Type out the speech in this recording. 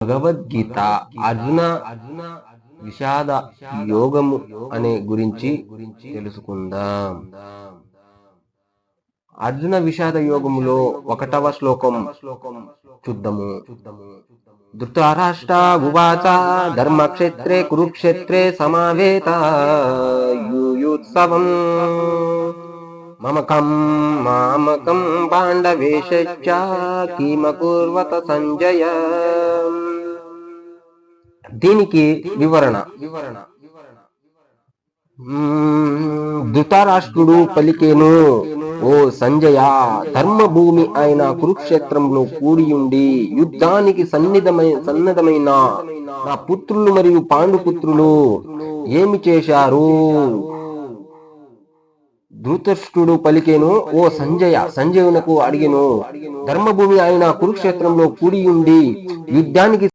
భగవద్గీత అర్జున విషాద యోగము అనే గురించి తెలుసుకుందాం. అర్జున విషాద యోగములో 1వ శ్లోకం చూద్దాము. ధృతరాష్ట్ర ఉవాచ ధర్మక్షేత్రే కురుక్షేత్రే సమావేత యూయుత్సవం మమకం మామకం పాండవేశ్చ కిమకుర్వత సంజయ. దీనికి వివరణ. ధృతరాష్ట్రుడు పలికేను, ఓ సంజయ, ధర్మభూమి అయిన కురుక్షేత్రంలో కూడియుండి యుద్ధానికి సన్నద్ధమైన నా పుత్రులు మరియు పాండుపుత్రులు ఏమి చేశారు? ధృతరాష్ట్రుడు పలికేను, ఓ సంజయ, సంజయునకు అడిగెను, ధర్మభూమి అయిన కురుక్షేత్రంలో కూడియుండి యుద్ధానికి